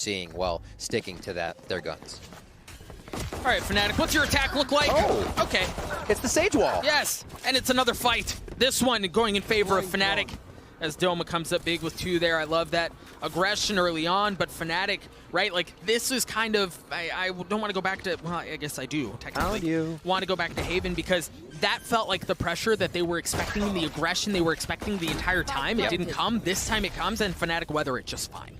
seeing while sticking to their guns. All right, Fnatic, what's your attack look like? Oh. Okay. It's the Sage Wall. Yes, and it's another fight. This one going in favor of Fnatic as Doma comes up big with 2 there. I love that aggression early on, but Fnatic, right, like this is kind of, I don't want to go back to, well, I guess I do, technically. Want to go back to Haven because that felt like the pressure that they were expecting, the aggression they were expecting the entire time. It didn't come. This time it comes, and Fnatic weather it just fine.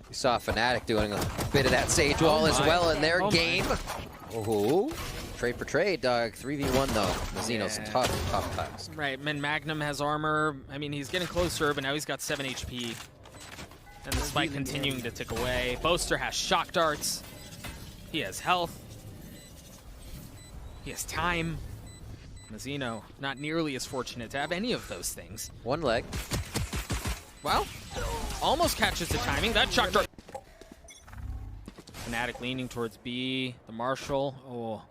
We saw Fnatic doing a bit of that Sage Wall as well in their game. Oh, trade for trade, dog. 3v1 though. Mazino's tough times. Right, and Magnum has armor. I mean, he's getting closer, but now he's got 7 HP. And the spike continuing to tick away. Boaster has shock darts. He has health. He has time. Mazino, not nearly as fortunate to have any of those things. 1 leg. Well, almost catches the timing. That shock dart. Fnatic leaning towards B. The Marshal. Oh.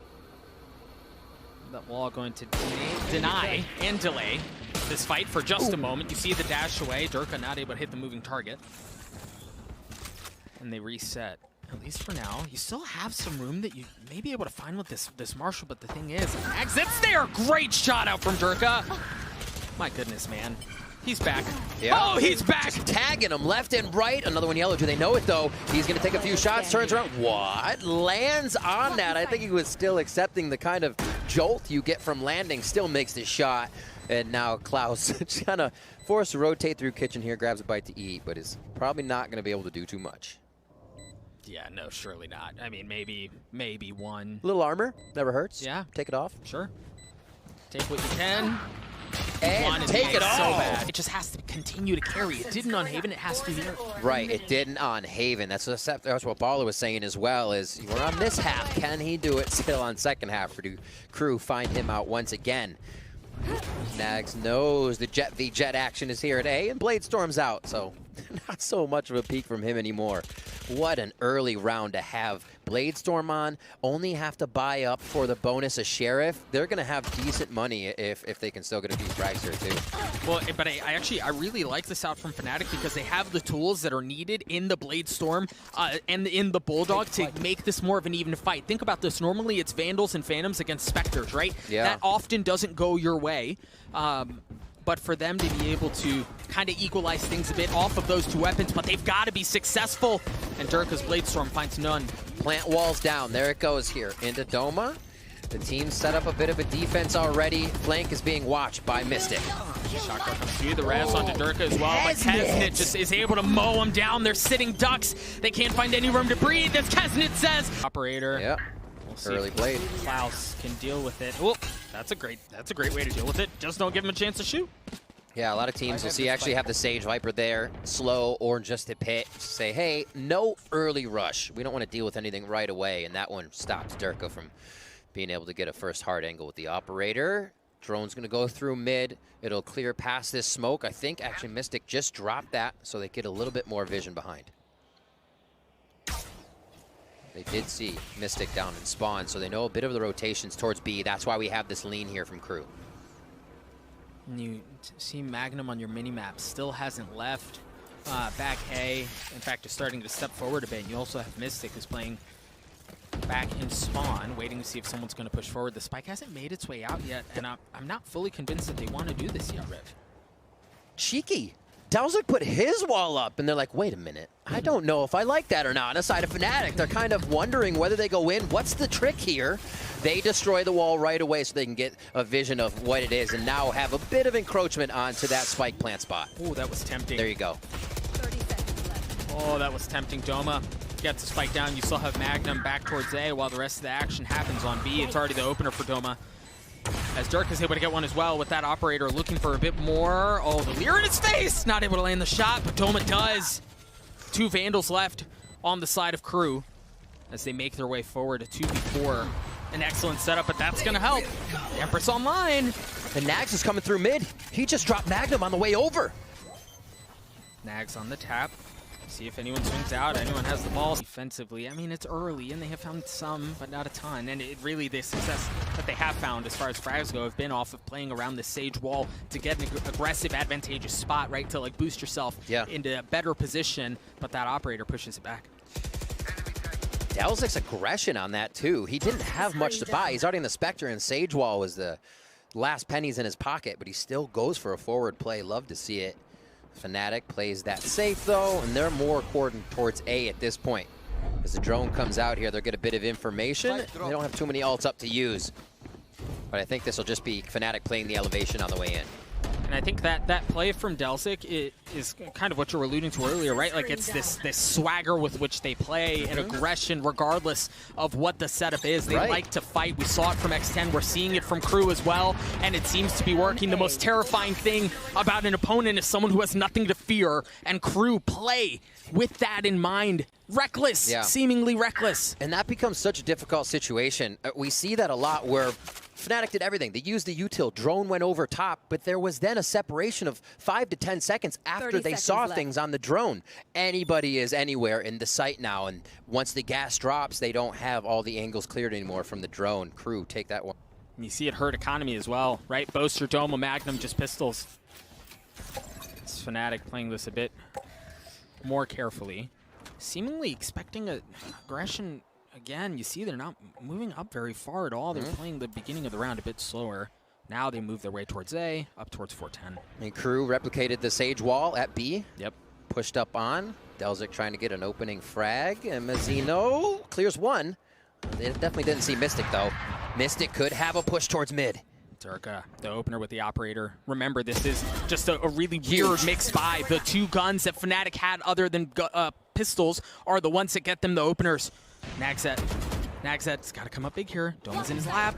That wall going to deny and delay this fight for just a moment. You see the dash away. Durka not able to hit the moving target. And they reset. At least for now. You still have some room that you may be able to find with this Marshal, but the thing is, exits there. Great shot out from Durka. My goodness, man. He's back. Yep. Oh, he's back! Just tagging him left and right. Another one yellow. Do they know it, though? He's going to take a few shots, turns around. What? Lands on that. I think he was still accepting the kind of jolt you get from landing. Still makes the shot. And now Klaus just kind of forced to rotate through kitchen here, grabs a bite to eat, but is probably not going to be able to do too much. Yeah, no, surely not. I mean, maybe one. A little armor. Never hurts. Yeah. Take it off. Sure. Take what you can. And take it off. So bad. It just has to continue to carry. It didn't on Haven. It has to here. Right. It didn't on Haven. That's what Baller was saying as well. Is we're on this half. Can he do it still on second half? Or do crew find him out once again? Nags knows the Jet v Jet action is here at A, and Bladestorm's out. So not so much of a peek from him anymore. What an early round to have Bladestorm on. Only have to buy up for the bonus of Sheriff. They're going to have decent money if they can still get a few frags here too. Well, but I really like this out from Fnatic because they have the tools that are needed in the Bladestorm and in the Bulldog to make this more of an even fight. Think about this. Normally it's Vandals and Phantoms against Spectres, right? Yeah. That often doesn't go your way. But for them to be able to kind of equalize things a bit off of those 2 weapons, but they've got to be successful. And Durka's Bladestorm finds none. Plant walls down. There it goes here into Doma. The team set up a bit of a defense already. Flank is being watched by Mystic. Shocker comes through the res onto Durka as well, but Kesnit just is able to mow him down. They're sitting ducks. They can't find any room to breathe, as Kesnit says. Operator. Yep. Early blade. Klaus can deal with it. Oh, that's a great way to deal with it. Just don't give him a chance to shoot. Yeah, a lot of teams will see actually have the Sage Viper there, slow or just a pit. Say, hey, no early rush. We don't want to deal with anything right away, and that one stops Durka from being able to get a first hard angle with the operator. Drone's going to go through mid. It'll clear past this smoke. I think actually Mystic just dropped that, so they get a little bit more vision behind. They did see Mystic down in spawn, so they know a bit of the rotations towards B. That's why we have this lean here from crew. And you see Magnum on your mini-map still hasn't left back A. In fact, is starting to step forward a bit. You also have Mystic who's playing back in spawn, waiting to see if someone's going to push forward. The spike hasn't made its way out yet, and I'm not fully convinced that they want to do this yet, Riv. Cheeky. Dowsik put his wall up, and they're like, wait a minute. I don't know if I like that or not. Aside of Fnatic, they're kind of wondering whether they go in. What's the trick here? They destroy the wall right away so they can get a vision of what it is and now have a bit of encroachment onto that spike plant spot. Oh, that was tempting. There you go. 30 seconds left. Oh, that was tempting. Doma gets the spike down. You still have Magnum back towards A while the rest of the action happens on B. It's already the opener for Doma. As Dirk is able to get one as well with that operator looking for a bit more. Oh, the leer in his face! Not able to land the shot, but Doma does. 2 Vandals left on the side of crew as they make their way forward to 2v4. An excellent setup, but that's going to help. Empress online. And Nags is coming through mid. He just dropped Magnum on the way over. Nags on the tap. See if anyone swings out, anyone has the ball. Defensively, I mean, it's early, and they have found some, but not a ton. And it really, the success that they have found as far as frags go have been off of playing around the Sage wall to get an aggressive, advantageous spot, right, to like boost yourself into a better position, but that operator pushes it back. Delzic's aggression on that, too. He didn't have much to buy. He's already in the Spectre, and Sage wall was the last pennies in his pocket, but he still goes for a forward play. Love to see it. Fnatic plays that safe, though, and they're more according towards A at this point. As the drone comes out here, they'll get a bit of information. They don't have too many ults up to use. But I think this will just be Fnatic playing the elevation on the way in. And I think that play from Delzic is kind of what you were alluding to earlier, right? Like it's this swagger with which they play and aggression regardless of what the setup is. They like to fight. We saw it from X10. We're seeing it from KRU as well, and it seems to be working. The most terrifying thing about an opponent is someone who has nothing to fear, and KRU play with that in mind. Reckless, seemingly reckless. And that becomes such a difficult situation. We see that a lot where Fnatic did everything. They used the util, drone went over top, but there was then a separation of 5 to 10 seconds after they saw things on the drone. Anybody is anywhere in the site now, and once the gas drops, they don't have all the angles cleared anymore from the drone. KRU, take that one. And you see it hurt economy as well, right? Boaster, Doma, Magnum, just pistols. It's Fnatic playing this a bit more carefully. Seemingly expecting aggression again. You see they're not moving up very far at all. They're playing the beginning of the round a bit slower. Now they move their way towards A, up towards 410. And KRU replicated the Sage wall at B. Yep. Pushed up on. Delzic trying to get an opening frag. And Mazzino clears one. They definitely didn't see Mystic, though. Mystic could have a push towards mid. Durka, the opener with the operator. Remember, this is just a really weird mixed vibe. The two guns that Fnatic had other than pistols are the ones that get them the openers. Nagzet's got to come up big here. Doma's in his lap.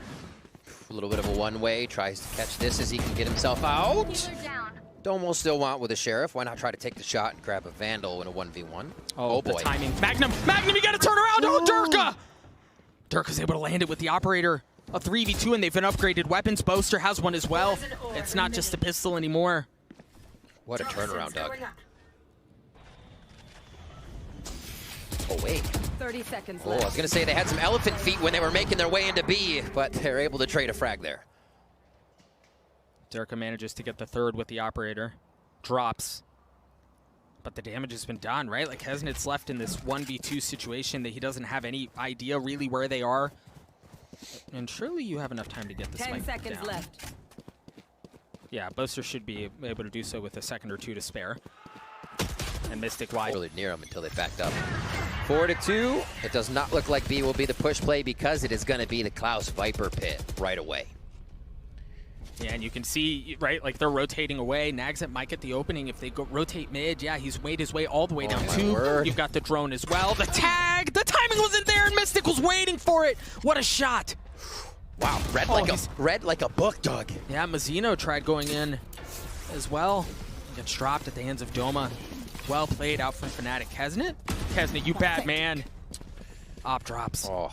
A little bit of a one-way. Tries to catch this as he can get himself out. Domo still want with a Sheriff. Why not try to take the shot and grab a Vandal in a 1v1? Oh boy. The timing. Magnum, you got to turn around. Oh, Durka! Durka's able to land it with the operator. A 3v2, and they've been upgraded weapons. Boaster has one as well. It's not just a pistol anymore. What a turnaround, Doug. Oh, wait. 30 seconds I left. was going to say they had some elephant feet when they were making their way into B, but they're able to trade a frag there. Durka manages to get the third with the operator. Drops. But the damage has been done, right? Like, Kesnit's left in this 1v2 situation that he doesn't have any idea really where they are. And surely you have enough time to get the spike 10 seconds down. left. Yeah, Boaster should be able to do so with a second or two to spare. And Mystic wide. Really near them until they backed up. 4-2. It does not look like B will be the push play because it is going to be the Klaus Viper pit right away. Yeah, and you can see, right, like they're rotating away. Nagzet might get the opening if they go rotate mid. Yeah, he's made his way all the way down two. You've got the drone as well. The tag! The timing wasn't there, and Mystic was waiting for it. What a shot. Wow, read like a book, Doug. Yeah, Mazzino tried going in as well. Gets dropped at the hands of Doma. Well played out from Fnatic. Kesnit, you bad man. Op drops. Oh.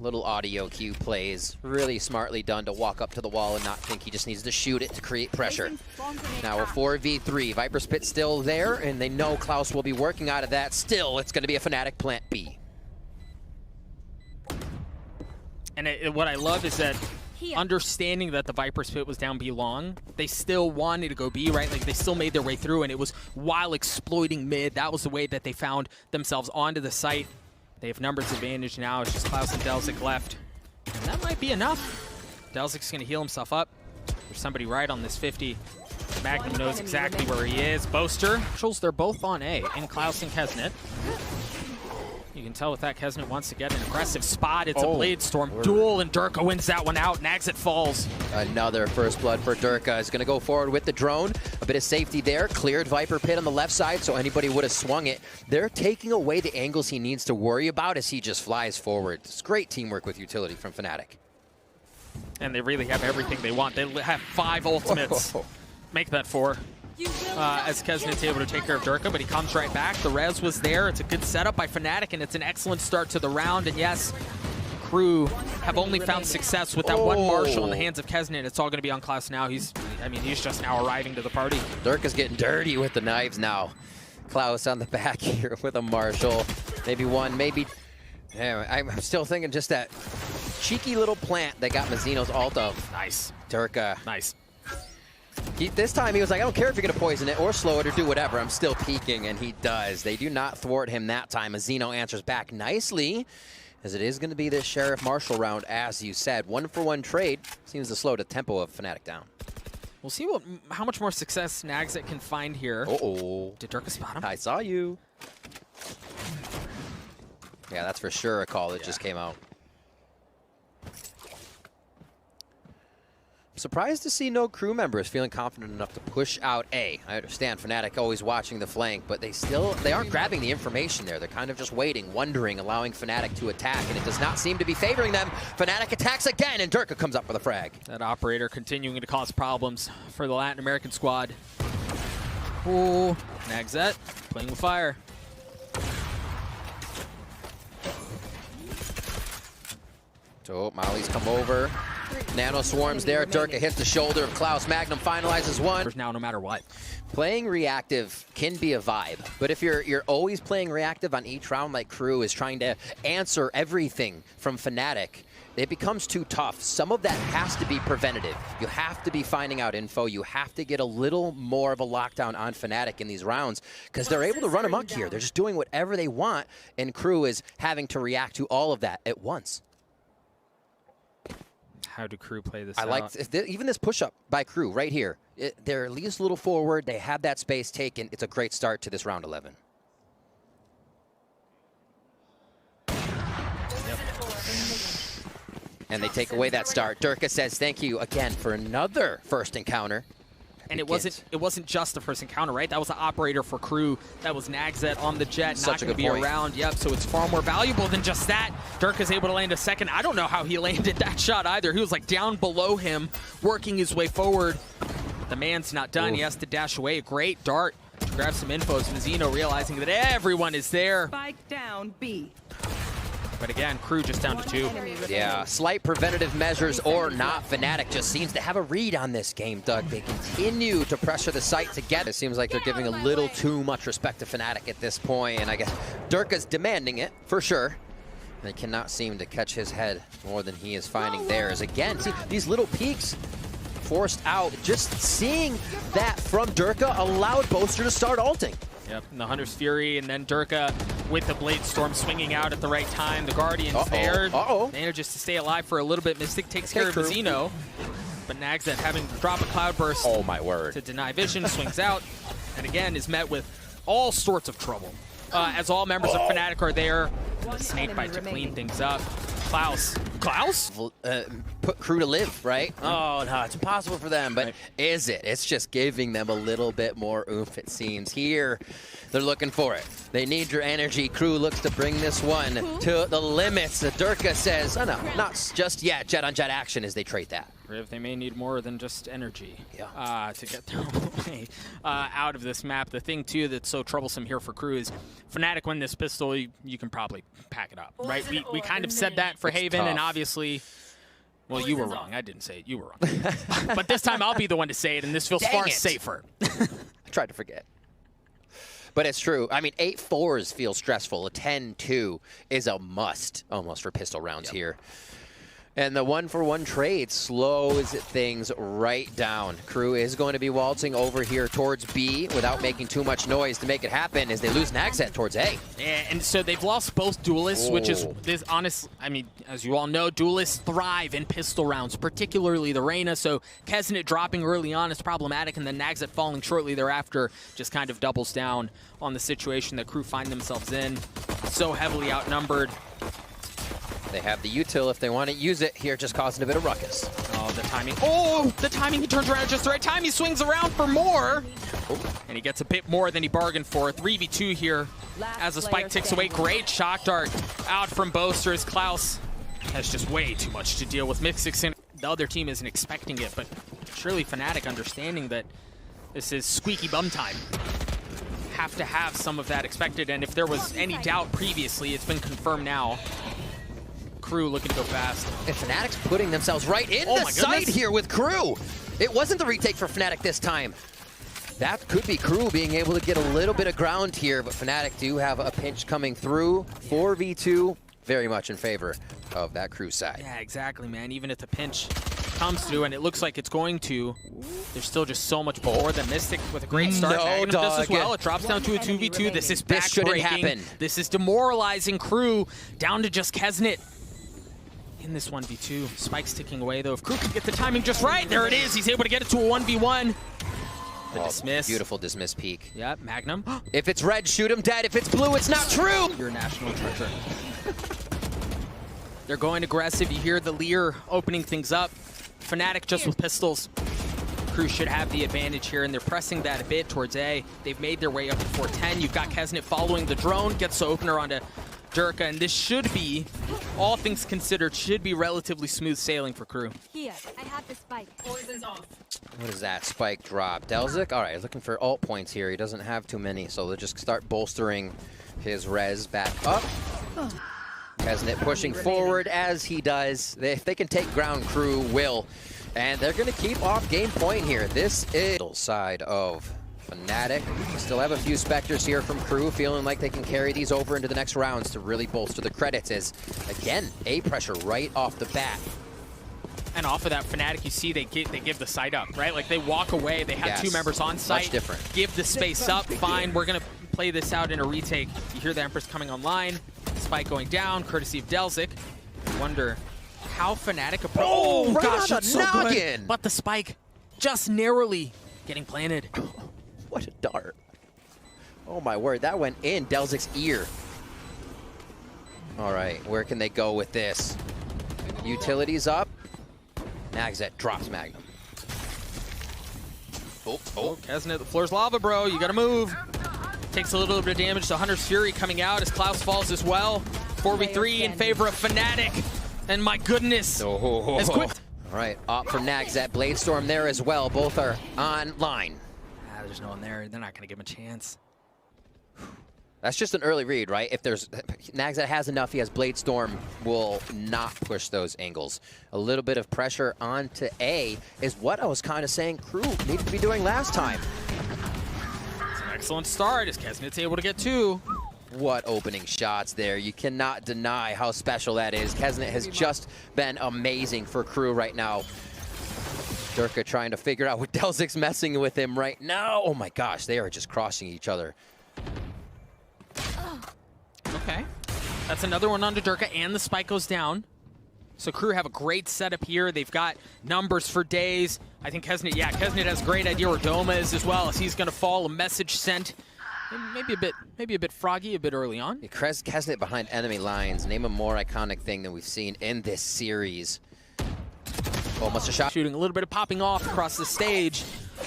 Little audio cue plays. Really smartly done to walk up to the wall and not think he just needs to shoot it to create pressure. Now a 4v3. Viper's pit still there, and they know Klaus will be working out of that. Still, it's going to be a Fnatic plant B. And what I love is that understanding that the Viper's pit was down B long, they still wanted to go B, right? Like they still made their way through, and it was while exploiting mid. That was the way that they found themselves onto the site. They have numbers advantage now. It's just Klaus and Delzic left. And that might be enough. Delzic's going to heal himself up. There's somebody right on this 50. Magnum knows exactly where he is. Boaster. They're both on A, and Klaus and Kesnit. You can tell with that, Kesnit wants to get an aggressive spot. It's a Blade Storm duel, and Durka wins that one out. Nagzet falls. Another first blood for Durka. Is going to go forward with the drone. A bit of safety there. Cleared Viper pit on the left side, so anybody would have swung it. They're taking away the angles he needs to worry about as he just flies forward. It's great teamwork with utility from Fnatic. And they really have everything they want. They have 5 ultimates. Whoa. Make that 4. As Kesnit's able to take care of Durka, but he comes right back. The res was there. It's a good setup by Fnatic, and it's an excellent start to the round. And yes, KRU have only found success with that one Marshal in the hands of Kesnit. It's all going to be on Klaus now. He's just now arriving to the party. Durka's getting dirty with the knives now. Klaus on the back here with a Marshall. Maybe one, maybe... Yeah, I'm still thinking just that cheeky little plant that got Mazzino's ult of. Nice. Durka. Nice. This time he was like, I don't care if you're going to poison it or slow it or do whatever. I'm still peeking, and he does. They do not thwart him that time. Mazzino answers back nicely, as it is going to be this Sheriff Marshall round, as you said. 1-for-1 trade seems to slow the tempo of Fnatic down. We'll see how much more success Nagset can find here. Uh-oh. Did Durka spot him? I saw you. Yeah, that's for sure a call that just came out. Surprised to see no crew members feeling confident enough to push out A. I understand Fnatic always watching the flank, but they aren't grabbing the information there. They're kind of just waiting, wondering, allowing Fnatic to attack, and it does not seem to be favoring them. Fnatic attacks again, and Durka comes up for the frag. That operator continuing to cause problems for the Latin American squad. Ooh, Nagset playing with fire. So Molly's come over. Nano swarms there. Durka hits the shoulder of Klaus. Magnum finalizes one. Now, no matter what. Playing reactive can be a vibe, but if you're always playing reactive on each round, like KRU is trying to answer everything from Fnatic, it becomes too tough. Some of that has to be preventative. You have to be finding out info. You have to get a little more of a lockdown on Fnatic in these rounds, because they're able to run amok here. They're just doing whatever they want, and KRU is having to react to all of that at once. How do KRU play this I out? like even this push-up by KRU right here. They're at least a little forward. They have that space taken. It's a great start to this round 11. And they take away that start. Durka says thank you again for another first encounter. And it wasn't just the first encounter, right? That was the operator for KRU. That was Nagset on the jet, not going to be around. Yep, so it's far more valuable than just that. Durka's able to land a second. I don't know how he landed that shot either. He was like down below him, working his way forward. The man's not done. Ooh. He has to dash away. A great dart. Grab some info as Mazzino realizing that everyone is there. Spike down B. But again, KRU just down to 2. Yeah, slight preventative measures or not, Fnatic just seems to have a read on this game, Doug. They continue to pressure the site together. It seems like they're giving a little too much respect to Fnatic at this point, and I guess Durka's demanding it, for sure. They cannot seem to catch his head more than he is finding theirs. Again, see, these little peaks forced out. Just seeing that from Durka allowed Boaster to start ulting. Yep, and the Hunter's Fury, and then Durka with the Blade Storm swinging out at the right time. The Guardian's there. Manages to stay alive for a little bit. Mystic takes care of Mazzino. But Nagset having to drop a Cloud Burst to deny vision, swings out, and again is met with all sorts of trouble. As all members of Fnatic are there, and the Snakebite to clean things up. Klaus? Put KRU to live, right? Oh, no, it's impossible for them, but is it? It's just giving them a little bit more oomph, it seems. Here, they're looking for it. They need your energy. KRU looks to bring this one to the limits. Durka says, oh, no, not just yet. Jet-on-jet action as they trade that. Riv, they may need more than just energy to get their way out of this map. The thing, too, that's so troublesome here for KRU is Fnatic win this pistol, you can probably pack it up, right? We kind of said that for Haven, and obviously, well, you were wrong. I didn't say it. You were wrong. But this time, I'll be the one to say it, and this feels far safer. I tried to forget. But it's true. I mean, 8-4s feel stressful. A 10-2 is a must, almost, for pistol rounds here. And the 1-for-1 trade slows things right down. KRU is going to be waltzing over here towards B without making too much noise to make it happen as they lose Nagset towards A. Yeah, and so they've lost both duelists, which is this honest. I mean, as you all know, duelists thrive in pistol rounds, particularly the Reyna. So Keznit dropping early on is problematic, and then Nagset falling shortly thereafter just kind of doubles down on the situation that KRU find themselves in. So heavily outnumbered. They have the util if they want to use it here, just causing a bit of ruckus. Oh, the timing. Oh, the timing. He turns around at just the right time. He swings around for more. And he gets a bit more than he bargained for. 3v2 here as the spike ticks away. Great shock dart out from Boasters. Klaus has just way too much to deal with. Mystic, the other team isn't expecting it, but surely Fnatic understanding that this is squeaky bum time. Have to have some of that expected, and if there was any doubt previously, it's been confirmed now. KRU looking to go fast. And Fnatic's putting themselves right in the sight here with KRU. It wasn't the retake for Fnatic this time. That could be KRU being able to get a little bit of ground here, but Fnatic do have a pinch coming through. 4v2, very much in favor of that KRU side. Yeah, exactly, man. Even if the pinch comes through, and it looks like it's going to, there's still just so much more than Mystic with a great start. Magnum does as well. It drops down to a 2v2. This is This shouldn't happen. This is demoralizing KRU down to just Kesnet in this 1v2. Spike's ticking away, though. If KRU can get the timing just right, there it is. He's able to get it to a 1v1. The dismiss. Beautiful dismiss peek. Yeah, Magnum. If it's red, shoot him dead. If it's blue, it's not true. Your national treasure. They're going aggressive. You hear the Lear opening things up. Fnatic just with pistols. KRU should have the advantage here, and they're pressing that a bit towards A. They've made their way up to 410. You've got Kesnet following the drone, gets the opener onto Durka, and this should be, all things considered, should be relatively smooth sailing for KRU. Here, I have the spike. Poison's off. What is that? Spike drop. Delzik, all right, looking for ult points here. He doesn't have too many, so they'll just start bolstering his res back up. Kesnet pushing forward as he does. If they can take ground, KRU will. And they're going to keep off game point here. This is the side of Fnatic. Still have a few Spectres here from KRU, feeling like they can carry these over into the next rounds to really bolster the credits. As, again, A pressure right off the bat. And off of that, Fnatic, you see they give the site up, right? Like they walk away. They have two members on site. Much different. Give the space up. Fine, we're going to play this out in a retake. You hear the Empress coming online. Spike going down, courtesy of Delzik. I wonder how Fnatic approach. Oh, right gosh, on it's the so noggin. good. But the spike just narrowly getting planted. What a dart. Oh my word, that went in Delzik's ear. All right, where can they go with this? Utilities up. Nagzet drops Magnum. Oh, Kesnet, the floor's lava, bro. You gotta move. Takes a little bit of damage to Hunter's Fury coming out as Klaus falls as well. 4v3 in favor of Fnatic. And my goodness. Oh. As quick. All right, up from Nagzet. Bladestorm there as well. Both are online. There's no one there. They're not gonna give him a chance. That's just an early read, right? If there's Nagzet has enough, he has Bladestorm, will not push those angles. A little bit of pressure onto A is what I was kind of saying KRU needed to be doing last time. It's an excellent start as Kesnet's able to get two. What opening shots there. You cannot deny how special that is. Kesnet has just been amazing for KRU right now. Durka trying to figure out what Delzik's messing with him right now. Oh my gosh, they are just crossing each other. Okay. That's another one onto Durka, and the spike goes down. So KRU have a great setup here. They've got numbers for days. I think Kesnet, yeah, Kesnet has a great idea where Doma is as well, as he's going to fall. A message sent. Maybe a bit froggy, a bit early on. Kesnet behind enemy lines. Name a more iconic thing than we've seen in this series. Almost a shot. Shooting a little bit of popping off across the stage.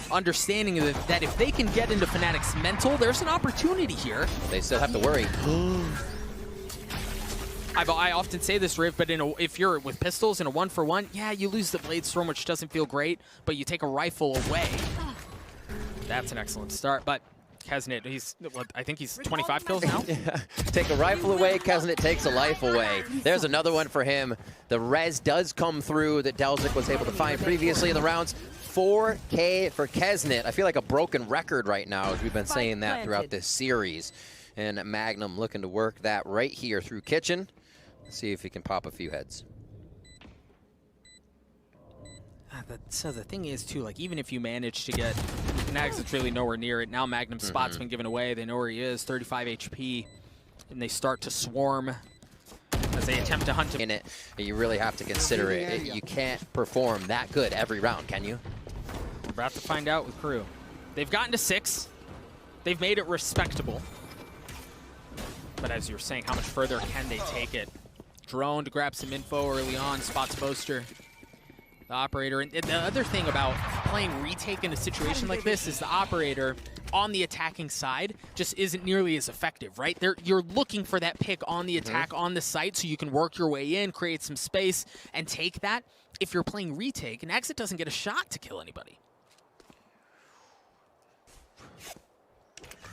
Understanding that if they can get into Fnatic's mental, there's an opportunity here. They still have to worry. I often say this, Riv, but if you're with pistols in a 1-for-1, yeah, you lose the Bladestorm, which doesn't feel great, but you take a rifle away. That's an excellent start, but Kesnet, I think he's 25 kills now. Yeah. Take a rifle away, Kesnet takes a life away. There's another one for him. The res does come through that Delzik was able to find previously in the rounds. 4K for Kesnet. I feel like a broken record right now, as we've been saying that throughout this series. And Magnum looking to work that right here through Kitchen. See if he can pop a few heads. So the thing is, too, like, even if you manage to get Nags, it's really nowhere near it. Now Magnum's spot's been given away. They know where he is, 35 HP, and they start to swarm as they attempt to hunt him. In it, you really have to consider it. You can't perform that good every round, can you? We're about to find out with KRU. They've gotten to 6. They've made it respectable. But as you were saying, how much further can they take it? Drone to grab some info early on, spots Boaster. The operator, and the other thing about playing retake in a situation like this is the operator on the attacking side just isn't nearly as effective, right? You're looking for that pick on the attack on the site so you can work your way in, create some space, and take that. If you're playing retake, an exit doesn't get a shot to kill anybody.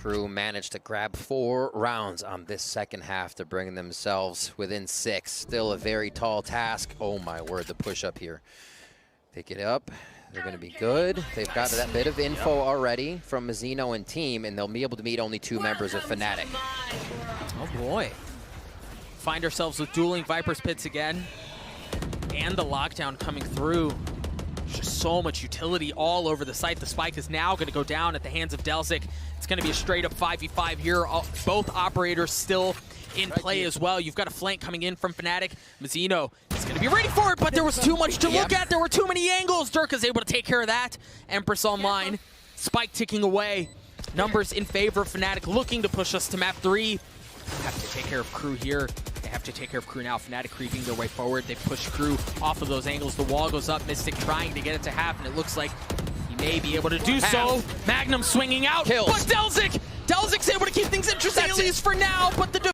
KRU managed to grab 4 rounds on this second half to bring themselves within 6. Still a very tall task. Oh my word, the push up here. Pick it up. They're going to be good. They've got that bit of info already from Mizzino and team, and they'll be able to meet only 2 members of Fnatic. Oh boy. Find ourselves with dueling Viper's Pits again. And the lockdown coming through. Just so much utility all over the site. The spike is now going to go down at the hands of Delzik. It's going to be a straight up 5v5 here. Both operators still in play as well. You've got a flank coming in from Fnatic. Mizzino is going to be ready for it, but there was too much to look at. There were too many angles. Dirk is able to take care of that. Empress online. Spike ticking away. Numbers in favor of Fnatic, looking to push us to map 3. Have to take care of KRU here. They have to take care of KRU now. Fnatic creeping their way forward. They push KRU off of those angles. The wall goes up. Mystic trying to get it to half, and it looks like he may be able to do so. Magnum swinging out, Kills. but Delzik's able to keep things interesting, at least for now. But the